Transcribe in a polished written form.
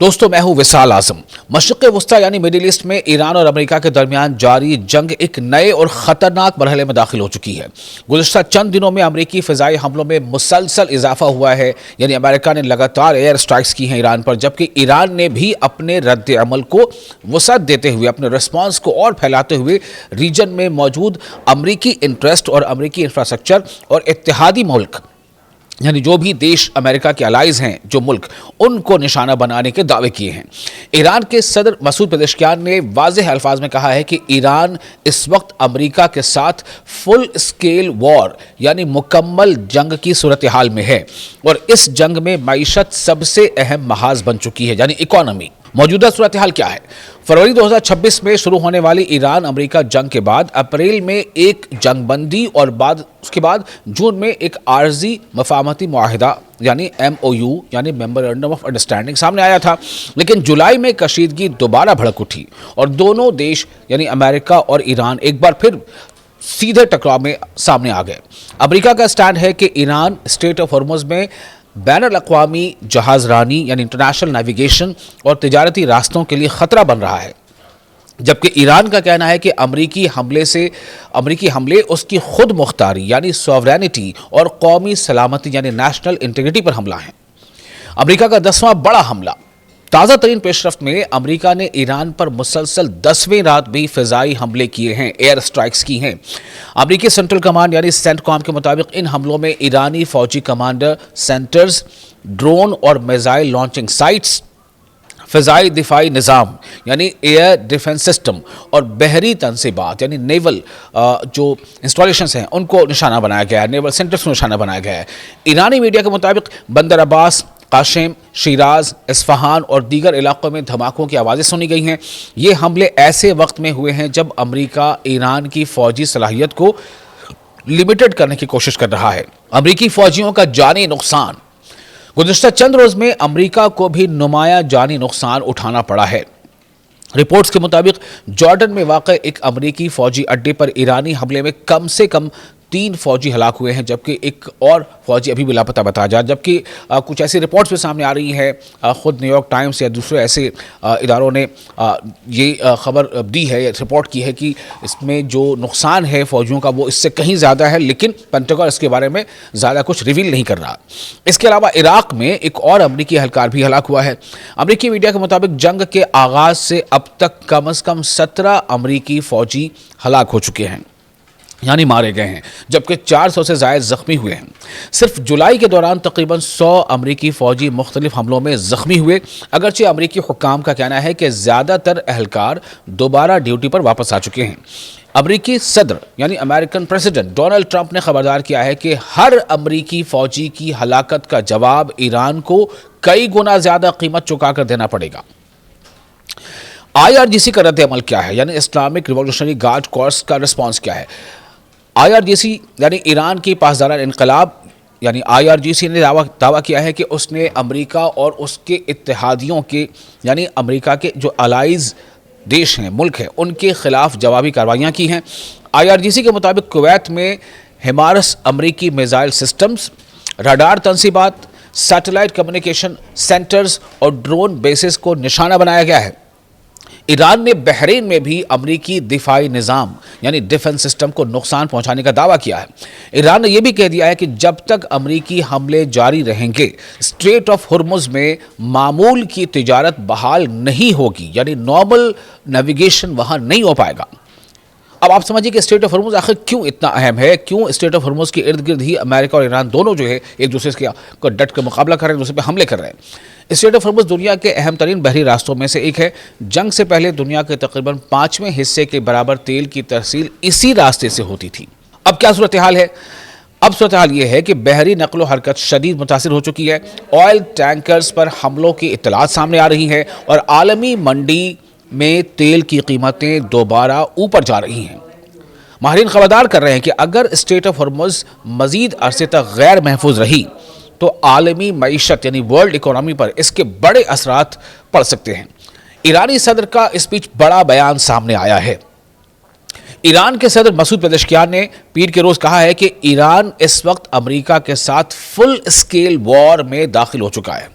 دوستو میں ہوں وصال اعظم۔ مشرق وسطیٰ یعنی مڈل ایسٹ میں ایران اور امریکہ کے درمیان جاری جنگ ایک نئے اور خطرناک مرحلے میں داخل ہو چکی ہے۔ گزشتہ چند دنوں میں امریکی فضائی حملوں میں مسلسل اضافہ ہوا ہے، یعنی امریکہ نے لگاتار ایئر سٹرائکس کی ہیں ایران پر، جبکہ ایران نے بھی اپنے رد عمل کو وسعت دیتے ہوئے، اپنے رسپانس کو اور پھیلاتے ہوئے ریجن میں موجود امریکی انٹرسٹ اور امریکی انفراسٹرکچر اور اتحادی ملک یعنی جو بھی دیش امریکہ کے الائز ہیں، جو ملک، ان کو نشانہ بنانے کے دعوے کیے ہیں۔ ایران کے صدر مسعود پزشکیان نے واضح الفاظ میں کہا ہے کہ ایران اس وقت امریکہ کے ساتھ فل اسکیل وار یعنی مکمل جنگ کی صورتحال میں ہے، اور اس جنگ میں معیشت سب سے اہم محاذ بن چکی ہے، یعنی اکانومی۔ موجودہ صورتحال کیا ہے؟ فروری 2026 میں شروع ہونے والی ایران امریکہ جنگ کے بعد اپریل میں ایک جنگ بندی اور اس کے بعد جون میں ایک عارضی مفاہمتی معاہدہ یعنی MOU یعنی میمورنڈم آف انڈرسٹینڈنگ سامنے آیا تھا، لیکن جولائی میں کشیدگی دوبارہ بھڑک اٹھی اور دونوں دیش یعنی امریکہ اور ایران ایک بار پھر سیدھے ٹکراؤ میں سامنے آ گئے۔ امریکہ کا سٹینڈ ہے کہ ایران اسٹریٹ آف ہرمز میں بین الاقوامی جہاز رانی یعنی انٹرنیشنل نیویگیشن اور تجارتی راستوں کے لیے خطرہ بن رہا ہے، جبکہ ایران کا کہنا ہے کہ امریکی حملے اس کی خود مختاری یعنی سوورینٹی اور قومی سلامتی یعنی نیشنل انٹیگریٹی پر حملہ ہیں۔ امریکہ کا 10واں بڑا حملہ۔ تازہ ترین پیش رفت میں امریکہ نے ایران پر مسلسل 10ویں رات بھی فضائی حملے کیے ہیں، ایئر سٹرائکس کی ہیں۔ امریکی سینٹرل کمانڈ یعنی سینٹ کام کے مطابق ان حملوں میں ایرانی فوجی کمانڈر سینٹرز، ڈرون اور میزائل لانچنگ سائٹس، فضائی دفاعی نظام یعنی ایئر ڈیفنس سسٹم اور بحری تنصیبات یعنی نیول جو انسٹالیشنز ہیں ان کو نشانہ بنایا گیا ہے، نیول سینٹرز کو نشانہ بنایا گیا ہے۔ ایرانی میڈیا کے مطابق بندر عباس، قاشم، شیراز، اصفہان اور دیگر علاقوں میں دھماکوں کی آوازیں سنی گئی ہیں۔ یہ حملے ایسے وقت میں ہوئے ہیں جب امریکہ ایران کی فوجی صلاحیت کو لمیٹڈ کرنے کی کوشش کر رہا ہے۔ امریکی فوجیوں کا جانی نقصان۔ گزشتہ چند روز میں امریکہ کو بھی نمایاں جانی نقصان اٹھانا پڑا ہے۔ رپورٹس کے مطابق جارڈن میں واقع ایک امریکی فوجی اڈے پر ایرانی حملے میں کم سے کم 3 فوجی ہلاک ہوئے ہیں، جبکہ ایک اور فوجی ابھی بھی لاپتہ بتایا جا، جبکہ کچھ ایسی رپورٹس بھی سامنے آ رہی ہیں، خود نیو یارک ٹائمز یا دوسرے ایسے اداروں نے یہ خبر دی ہے، رپورٹ کی ہے کہ اس میں جو نقصان ہے فوجیوں کا وہ اس سے کہیں زیادہ ہے، لیکن پینٹاگن اس کے بارے میں زیادہ کچھ ریویل نہیں کر رہا۔ اس کے علاوہ عراق میں ایک اور امریکی اہلکار بھی ہلاک ہوا ہے۔ امریکی میڈیا کے مطابق جنگ کے آغاز سے اب تک کم از کم 17 امریکی فوجی ہلاک ہو چکے ہیں یعنی مارے گئے ہیں، جبکہ 400 سے زائد زخمی ہوئے ہیں۔ صرف جولائی کے دوران تقریباً 100 امریکی فوجی مختلف حملوں میں زخمی ہوئے، اگرچہ امریکی حکام کا کہنا ہے کہ زیادہ تر اہلکار دوبارہ ڈیوٹی پر واپس آ چکے ہیں۔ امریکی صدر یعنی امریکن پریزیڈنٹ ڈونلڈ ٹرمپ نے خبردار کیا ہے کہ ہر امریکی فوجی کی ہلاکت کا جواب ایران کو کئی گنا زیادہ قیمت چکا کر دینا پڑے گا۔ IRGC کا رد عمل کیا ہے یعنی اسلامک ریولیوشنری گارڈ کورس کا رسپانس کیا ہے؟ IRGC یعنی ایران کی پاسداران انقلاب یعنی IRGC نے دعویٰ کیا ہے کہ اس نے امریکہ اور اس کے اتحادیوں کے یعنی امریکہ کے جو الائز دیش ہیں، ملک ہیں، ان کے خلاف جوابی کارروائیاں کی ہیں۔ IRGC کے مطابق کویت میں ہمارس امریکی میزائل سسٹمز، راڈار تنصیبات، سیٹلائٹ کمیونیکیشن سینٹرز اور ڈرون بیسز کو نشانہ بنایا گیا ہے۔ ایران نے بحرین میں بھی امریکی دفاعی نظام یعنی ڈیفنس سسٹم کو نقصان پہنچانے کا دعویٰ کیا ہے۔ ایران نے یہ بھی کہہ دیا ہے کہ جب تک امریکی حملے جاری رہیں گے، اسٹریٹ آف ہرمز میں معمول کی تجارت بحال نہیں ہوگی، یعنی نارمل نیویگیشن وہاں نہیں ہو پائے گا۔ اب آپ سمجھیے کہ اسٹریٹ آف ہرمز آخر کیوں اتنا اہم ہے، کیوں اسٹریٹ آف ہرمز کے ارد گرد ہی امریکہ اور ایران دونوں جو ہے ایک دوسرے کے ڈٹ کر مقابلہ کر رہے ہیں، دوسرے پہ حملے کر رہے ہیں۔ اسٹریٹ آف ہرمز دنیا کے اہم ترین بحری راستوں میں سے ایک ہے۔ جنگ سے پہلے دنیا کے تقریباً 5ویں حصے کے برابر تیل کی ترسیل اسی راستے سے ہوتی تھی۔ اب کیا صورتحال ہے؟ اب صورتحال یہ ہے کہ بحری نقل و حرکت شدید متاثر ہو چکی ہے، آئل ٹینکرز پر حملوں کی اطلاعات سامنے آ رہی ہیں اور عالمی منڈی میں تیل کی قیمتیں دوبارہ اوپر جا رہی ہیں۔ ماہرین خبردار کر رہے ہیں کہ اگر اسٹریٹ آف ہرمز مزید عرصے تک غیر محفوظ رہی تو عالمی معیشت یعنی ورلڈ اکانومی پر اس کے بڑے اثرات پڑ سکتے ہیں۔ ایرانی صدر کا اس بیچ بڑا بیان سامنے آیا ہے۔ ایران کے صدر مسعود پزشکیان نے پیر کے روز کہا ہے کہ ایران اس وقت امریکہ کے ساتھ فل اسکیل وار میں داخل ہو چکا ہے۔